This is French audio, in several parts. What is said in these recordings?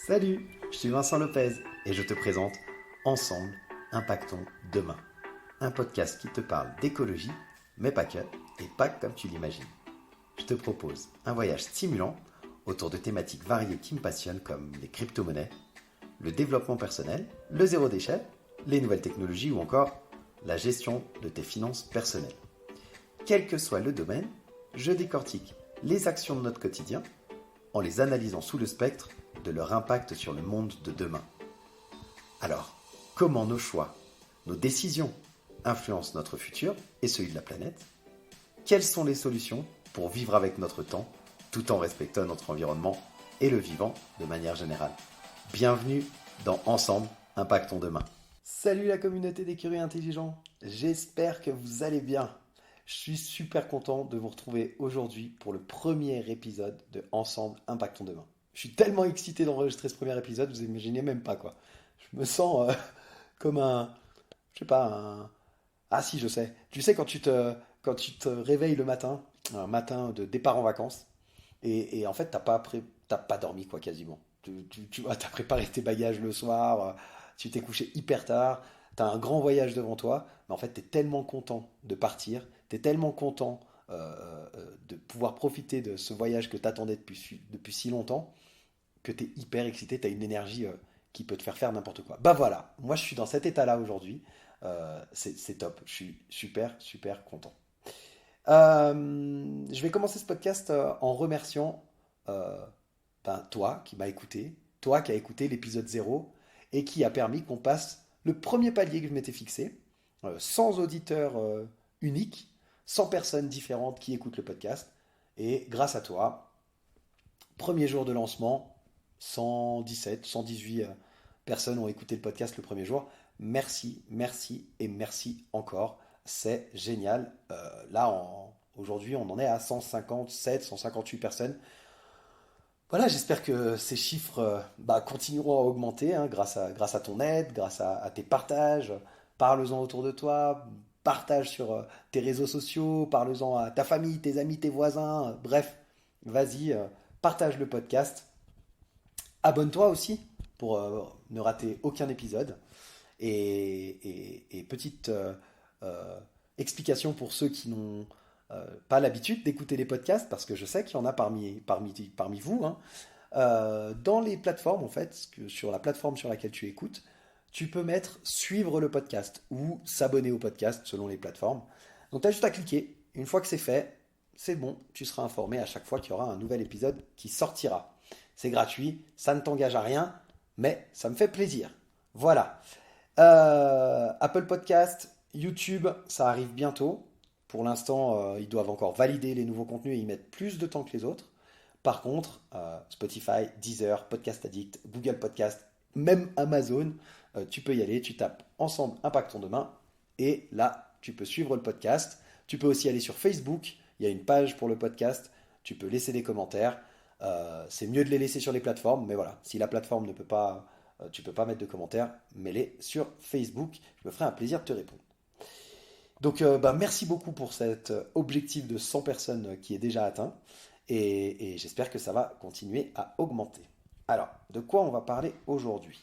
Salut, je suis Vincent Lopez et je te présente Ensemble, Impactons Demain, un podcast qui te parle d'écologie, mais pas que, et pas comme tu l'imagines. Je te propose un voyage stimulant autour de thématiques variées qui me passionnent comme les crypto-monnaies, le développement personnel, le zéro déchet, les nouvelles technologies ou encore la gestion de tes finances personnelles. Quel que soit le domaine, je décortique les actions de notre quotidien en les analysant sous le spectre de leur impact sur le monde de demain. Alors, comment nos choix, nos décisions influencent notre futur et celui de la planète? Quelles sont les solutions pour vivre avec notre temps tout en respectant notre environnement et le vivant de manière générale? Bienvenue dans Ensemble, Impactons Demain. Salut la communauté des curieux intelligents, j'espère que vous allez bien. Je suis super content de vous retrouver aujourd'hui pour le premier épisode de Ensemble, Impactons Demain. Je suis tellement excité d'enregistrer ce premier épisode, vous imaginez même pas quoi. Je me sens comme je sais pas, Ah si, je sais. Tu sais quand tu te réveilles le matin, un matin de départ en vacances, et en fait t'as pas dormi quoi quasiment. Tu vois, t'as préparé tes bagages le soir, tu t'es couché hyper tard, t'as un grand voyage devant toi, mais en fait t'es tellement content de partir, t'es tellement content de pouvoir profiter de ce voyage que t'attendais depuis si longtemps, que t'es hyper excité, t'as une énergie qui peut te faire n'importe quoi. Bah voilà, moi je suis dans cet état-là aujourd'hui, c'est top, je suis super super content. Je vais commencer ce podcast en remerciant euh, toi qui m'as écouté, toi qui as écouté l'épisode 0 et qui a permis qu'on passe le premier palier que je m'étais fixé, 100 auditeurs uniques, 100 personnes différentes qui écoutent le podcast. Et grâce à toi, premier jour de lancement, 117, 118 personnes ont écouté le podcast le premier jour. Merci, merci et merci encore. C'est génial. Aujourd'hui, on en est à 157, 158 personnes. Voilà, j'espère que ces chiffres continueront à augmenter hein, grâce à ton aide, grâce à tes partages. Parle-en autour de toi, partage sur tes réseaux sociaux, parle-en à ta famille, tes amis, tes voisins. Bref, vas-y, partage le podcast. Abonne-toi aussi pour ne rater aucun épisode. Et petite explication pour ceux qui n'ont pas l'habitude d'écouter les podcasts, parce que je sais qu'il y en a parmi vous. Hein. Dans les plateformes, en fait, sur la plateforme sur laquelle tu écoutes, tu peux mettre suivre le podcast ou s'abonner au podcast selon les plateformes. Donc tu as juste à cliquer. Une fois que c'est fait, c'est bon, tu seras informé à chaque fois qu'il y aura un nouvel épisode qui sortira. C'est gratuit, ça ne t'engage à rien, mais ça me fait plaisir. Voilà. Apple Podcast, YouTube, ça arrive bientôt. Pour l'instant, ils doivent encore valider les nouveaux contenus et y mettre plus de temps que les autres. Par contre, Spotify, Deezer, Podcast Addict, Google Podcast, même Amazon, tu peux y aller, tu tapes Ensemble Impactons Demain et là, tu peux suivre le podcast. Tu peux aussi aller sur Facebook, il y a une page pour le podcast, tu peux laisser des commentaires. C'est mieux de les laisser sur les plateformes, mais voilà, si la plateforme ne peut pas, tu peux pas mettre de commentaires, mets-les sur Facebook, je me ferai un plaisir de te répondre. Donc merci beaucoup pour cet objectif de 100 personnes qui est déjà atteint et j'espère que ça va continuer à augmenter. Alors, de quoi on va parler aujourd'hui?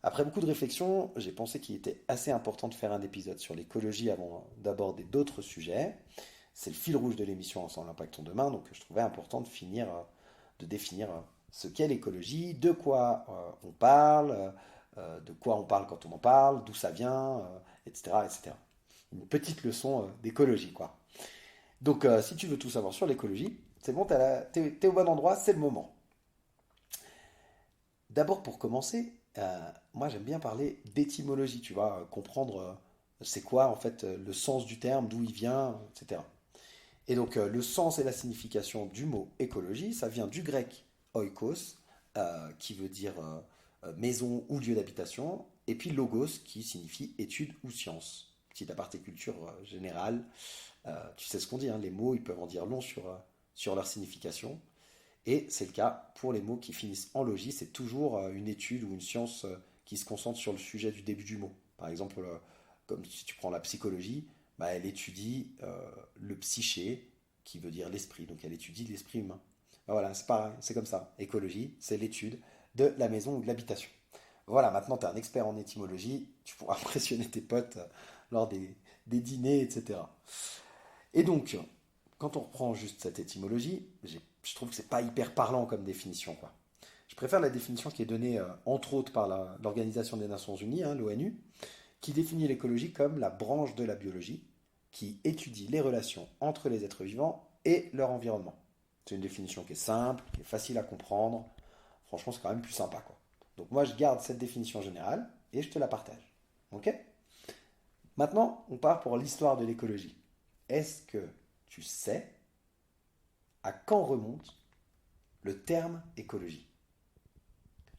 Après beaucoup de réflexion, j'ai pensé qu'il était assez important de faire un épisode sur l'écologie avant d'aborder d'autres sujets. C'est le fil rouge de l'émission Ensemble Impactons Demain, donc je trouvais important de définir ce qu'est l'écologie, de quoi on parle, de quoi on parle quand on en parle, d'où ça vient, etc., etc. Une petite leçon d'écologie, quoi. Donc, si tu veux tout savoir sur l'écologie, c'est bon, t'es au bon endroit, c'est le moment. D'abord, pour commencer, moi j'aime bien parler d'étymologie, tu vois, comprendre c'est quoi en fait le sens du terme, d'où il vient, etc. Et donc, le sens et la signification du mot écologie, ça vient du grec oikos, qui veut dire maison ou lieu d'habitation, et puis logos, qui signifie étude ou science. Petite aparté culture générale. Tu sais ce qu'on dit, hein, les mots, ils peuvent en dire long sur leur signification. Et c'est le cas pour les mots qui finissent en logis, c'est toujours une étude ou une science qui se concentre sur le sujet du début du mot. Par exemple, comme si tu prends la psychologie, bah, elle étudie le psyché, qui veut dire l'esprit, donc elle étudie l'esprit humain. Bah voilà, c'est pareil, c'est comme ça. Écologie, c'est l'étude de la maison ou de l'habitation. Voilà, maintenant tu es un expert en étymologie, tu pourras impressionner tes potes lors des dîners, etc. Et donc, quand on reprend juste cette étymologie, je trouve que c'est pas hyper parlant comme définition, quoi. Je préfère la définition qui est donnée entre autres par l'Organisation des Nations Unies, hein, l'ONU, qui définit l'écologie comme la branche de la biologie qui étudie les relations entre les êtres vivants et leur environnement. C'est une définition qui est simple, qui est facile à comprendre. Franchement, c'est quand même plus sympa, quoi. Donc moi, je garde cette définition générale et je te la partage. Ok? Maintenant, on part pour l'histoire de l'écologie. Est-ce que tu sais à quand remonte le terme écologie?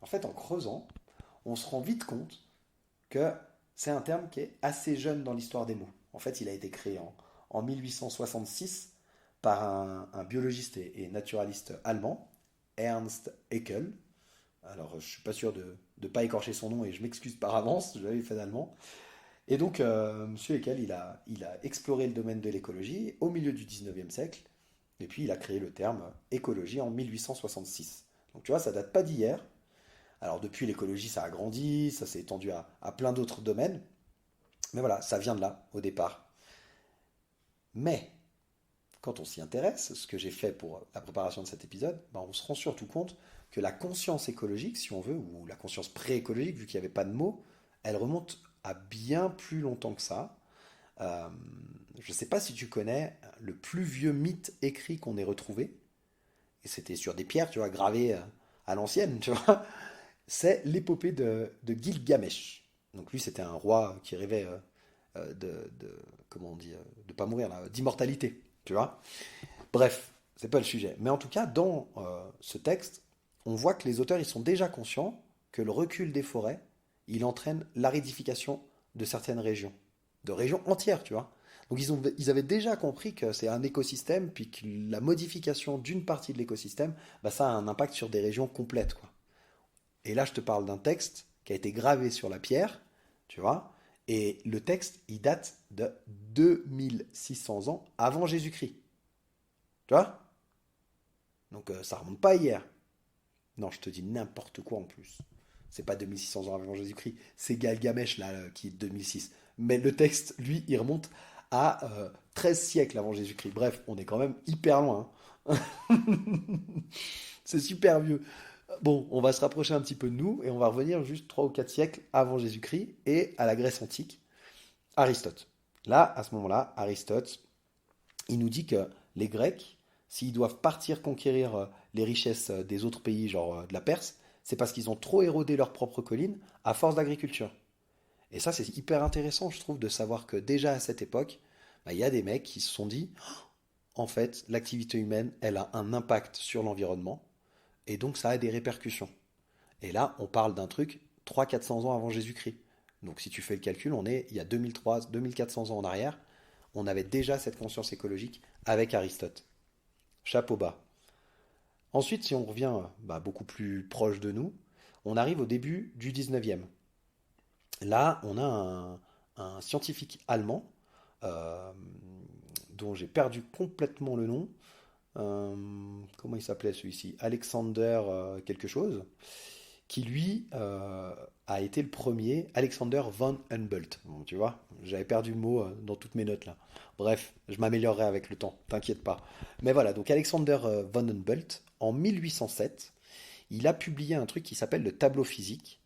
En fait, en creusant, on se rend vite compte que c'est un terme qui est assez jeune dans l'histoire des mots. En fait, il a été créé en 1866 par un biologiste et naturaliste allemand, Ernst Haeckel. Alors, je ne suis pas sûr de ne pas écorcher son nom et je m'excuse par avance, je l'avais fait d'allemand. Et donc, M. Haeckel, il a exploré le domaine de l'écologie au milieu du 19e siècle, et puis il a créé le terme écologie en 1866. Donc, tu vois, ça date pas d'hier. Alors, depuis, l'écologie, ça a grandi, ça s'est étendu à plein d'autres domaines, mais voilà, ça vient de là, au départ. Mais, quand on s'y intéresse, ce que j'ai fait pour la préparation de cet épisode, ben, on se rend surtout compte que la conscience écologique, si on veut, ou la conscience pré-écologique, vu qu'il n'y avait pas de mots, elle remonte à bien plus longtemps que ça. Euh, je ne sais pas si tu connais le plus vieux mythe écrit qu'on ait retrouvé, et c'était sur des pierres, tu vois, gravées à l'ancienne, tu vois. C'est l'épopée de Gilgamesh. Donc lui, c'était un roi qui rêvait comment on dit, de pas mourir, là, d'immortalité, tu vois. Bref, c'est pas le sujet. Mais en tout cas, dans ce texte, on voit que les auteurs ils sont déjà conscients que le recul des forêts, il entraîne l'aridification de certaines régions, de régions entières, tu vois. Donc ils avaient déjà compris que c'est un écosystème, puis que la modification d'une partie de l'écosystème, bah, ça a un impact sur des régions complètes, quoi. Et là, je te parle d'un texte qui a été gravé sur la pierre, tu vois, et le texte, il date de 2600 ans avant Jésus-Christ, tu vois. Donc ça remonte pas à hier. Non, je te dis n'importe quoi en plus. C'est pas 2600 ans avant Jésus-Christ, c'est Galgamèche là qui est 2006. Mais le texte, lui, il remonte à 13 siècles avant Jésus-Christ. Bref, on est quand même hyper loin, hein. C'est super vieux. Bon, on va se rapprocher un petit peu de nous et on va revenir juste 3 ou 4 siècles avant Jésus-Christ et à la Grèce antique, Aristote. Là, à ce moment-là, Aristote, il nous dit que les Grecs, s'ils doivent partir conquérir les richesses des autres pays, genre de la Perse, c'est parce qu'ils ont trop érodé leurs propres collines à force d'agriculture. Et ça, c'est hyper intéressant, je trouve, de savoir que déjà à cette époque, bah, il y a des mecs qui se sont dit, en fait, l'activité humaine, elle a un impact sur l'environnement, et donc ça a des répercussions. Et là, on parle d'un truc 300-400 ans avant Jésus-Christ. Donc si tu fais le calcul, on est il y a 2300-2400 ans en arrière, on avait déjà cette conscience écologique avec Aristote. Chapeau bas. Ensuite, si on revient bah, beaucoup plus proche de nous, on arrive au début du 19e. Là, on a un scientifique allemand, euh, dont j'ai perdu complètement le nom. Comment il s'appelait celui-ci? Alexander quelque chose, qui lui a été le premier, Alexander von Humboldt. Bon, tu vois, j'avais perdu le mot dans toutes mes notes là. Bref, je m'améliorerai avec le temps, t'inquiète pas. Mais voilà, donc Alexander von Humboldt, en 1807, il a publié un truc qui s'appelle le tableau physique.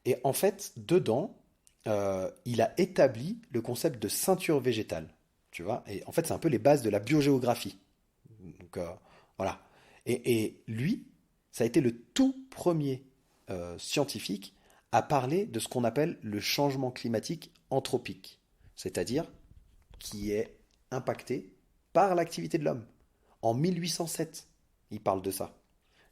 Et en fait, dedans, il a établi le concept de ceinture végétale. Tu vois, et en fait, c'est un peu les bases de la biogéographie. Donc voilà. Et lui, ça a été le tout premier scientifique à parler de ce qu'on appelle le changement climatique anthropique, c'est-à-dire qui est impacté par l'activité de l'homme. En 1807, il parle de ça.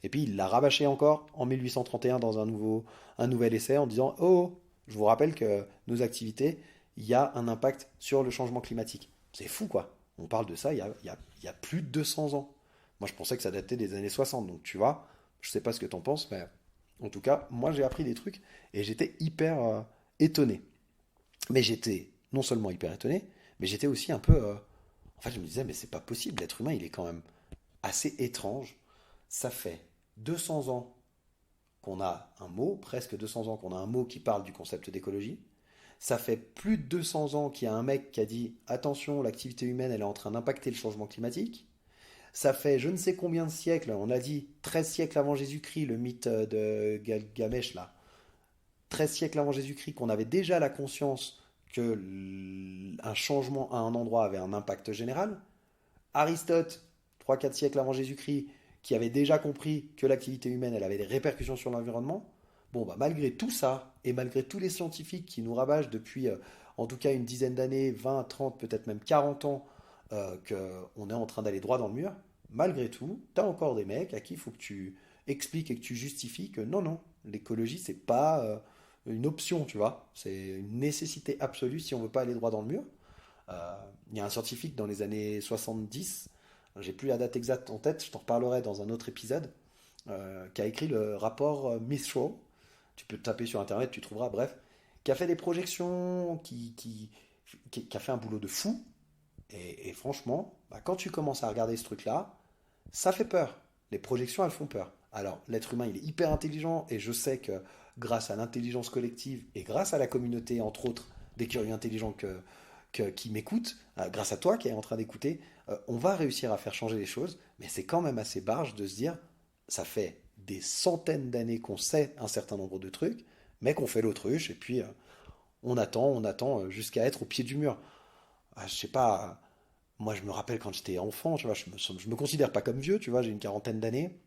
Et puis il l'a rabâché encore en 1831 dans un nouvel essai en disant oh, je vous rappelle que nos activités, il y a un impact sur le changement climatique. C'est fou quoi. On parle de ça il y a plus de 200 ans. Moi je pensais que ça datait des années 60, donc tu vois, je sais pas ce que t'en penses, mais en tout cas, moi j'ai appris des trucs et j'étais hyper étonné. Mais j'étais non seulement hyper étonné, mais j'étais aussi un peu. En fait, je me disais, mais c'est pas possible, l'être humain il est quand même assez étrange. Ça fait 200 ans qu'on a un mot, presque 200 ans qu'on a un mot qui parle du concept d'écologie. Ça fait plus de 200 ans qu'il y a un mec qui a dit attention, l'activité humaine elle est en train d'impacter le changement climatique. Ça fait je ne sais combien de siècles, on a dit 13 siècles avant Jésus-Christ, le mythe de Gilgamesh là, 13 siècles avant Jésus-Christ, qu'on avait déjà la conscience que un changement à un endroit avait un impact général. Aristote, 3-4 siècles avant Jésus-Christ, qui avait déjà compris que l'activité humaine elle avait des répercussions sur l'environnement. Bon, bah, malgré tout ça, et malgré tous les scientifiques qui nous rabâchent depuis en tout cas une dizaine d'années, 20, 30, peut-être même 40 ans, qu'on est en train d'aller droit dans le mur, malgré tout, tu as encore des mecs à qui il faut que tu expliques et que tu justifies que non, non, l'écologie, c'est pas une option, tu vois, c'est une nécessité absolue si on veut pas aller droit dans le mur. Il y a un scientifique dans les années 70, j'ai plus la date exacte en tête, je t'en reparlerai dans un autre épisode, qui a écrit le rapport Mistral. Tu peux te taper sur internet, tu trouveras, bref, qui a fait des projections, qui a fait un boulot de fou. Et franchement, bah, quand tu commences à regarder ce truc-là, ça fait peur. Les projections, elles font peur. Alors, l'être humain, il est hyper intelligent, et je sais que grâce à l'intelligence collective et grâce à la communauté, entre autres, des curieux intelligents qui m'écoutent, grâce à toi qui es en train d'écouter, on va réussir à faire changer les choses, mais c'est quand même assez barge de se dire, ça fait des centaines d'années qu'on sait un certain nombre de trucs, mais qu'on fait l'autruche, et puis on attend jusqu'à être au pied du mur. Je sais pas, moi je me rappelle quand j'étais enfant, tu vois, je me considère pas comme vieux, tu vois, j'ai une quarantaine d'années.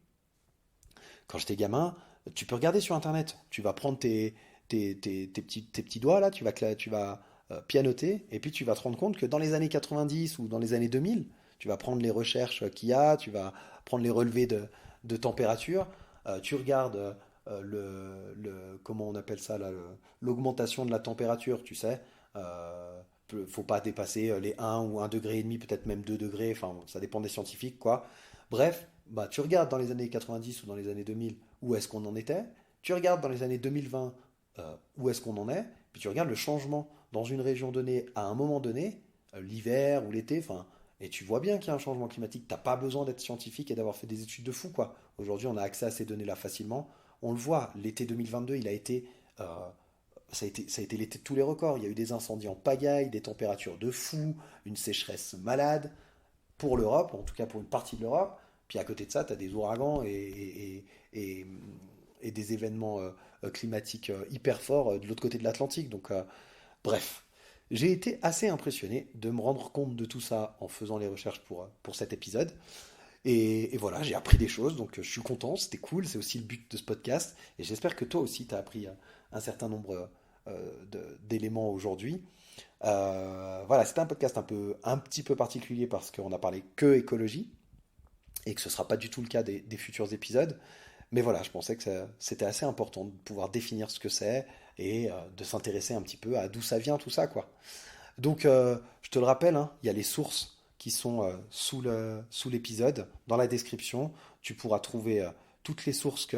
Quand j'étais gamin, tu peux regarder sur internet, tu vas prendre tes petits doigts là, tu vas pianoter, et puis tu vas te rendre compte que dans les années 90 ou dans les années 2000, tu vas prendre les recherches qu'il y a, tu vas prendre les relevés de température, tu regardes comment on appelle ça là, l'augmentation de la température, tu sais, faut pas dépasser les 1 ou 1,5 degré, peut-être même 2 degrés, enfin ça dépend des scientifiques quoi. Bref, bah, tu regardes dans les années 90 ou dans les années 2000 où est-ce qu'on en était, tu regardes dans les années 2020 où est-ce qu'on en est, puis tu regardes le changement dans une région donnée à un moment donné, l'hiver ou l'été, enfin, et tu vois bien qu'il y a un changement climatique. T'as pas besoin d'être scientifique et d'avoir fait des études de fou, quoi. Aujourd'hui, on a accès à ces données-là facilement. On le voit, l'été 2022, euh, ça a été l'été de tous les records. Il y a eu des incendies en pagaille, des températures de fou, une sécheresse malade pour l'Europe, en tout cas pour une partie de l'Europe. Puis à côté de ça, tu as des ouragans et, et des événements climatiques hyper forts de l'autre côté de l'Atlantique. Donc, bref, j'ai été assez impressionné de me rendre compte de tout ça en faisant les recherches pour cet épisode. Et voilà, j'ai appris des choses, donc je suis content, c'était cool, c'est aussi le but de ce podcast. Et j'espère que toi aussi, tu as appris un certain nombre d'éléments aujourd'hui. Voilà, c'était un podcast un petit peu particulier parce qu'on a parlé que écologie et que ce ne sera pas du tout le cas des futurs épisodes. Mais voilà, je pensais que c'était assez important de pouvoir définir ce que c'est et de s'intéresser un petit peu à d'où ça vient tout ça, quoi. Donc, je te le rappelle, hein, il y a les sources qui sont sous l'épisode, dans la description. Tu pourras trouver toutes les sources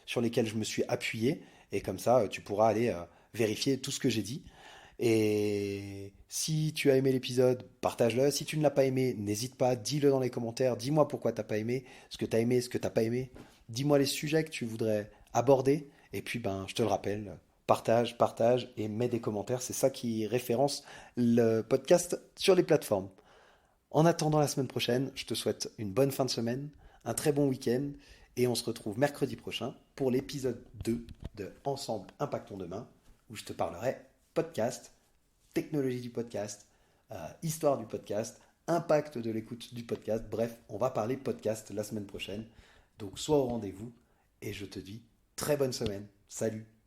sur lesquelles je me suis appuyé et comme ça, tu pourras aller vérifier tout ce que j'ai dit. Et si tu as aimé l'épisode, partage-le. Si tu ne l'as pas aimé, n'hésite pas, dis-le dans les commentaires. Dis-moi pourquoi t'as pas aimé, ce que t'as aimé, ce que t'as pas aimé. Dis-moi les sujets que tu voudrais aborder. Et puis, ben, je te le rappelle, partage et mets des commentaires. C'est ça qui référence le podcast sur les plateformes. En attendant la semaine prochaine, je te souhaite une bonne fin de semaine, un très bon week-end. Et on se retrouve mercredi prochain pour l'épisode 2 de Ensemble Impactons Demain, où je te parlerai podcast, technologie du podcast, histoire du podcast, impact de l'écoute du podcast. Bref, on va parler podcast la semaine prochaine. Donc sois au rendez-vous et je te dis très bonne semaine. Salut!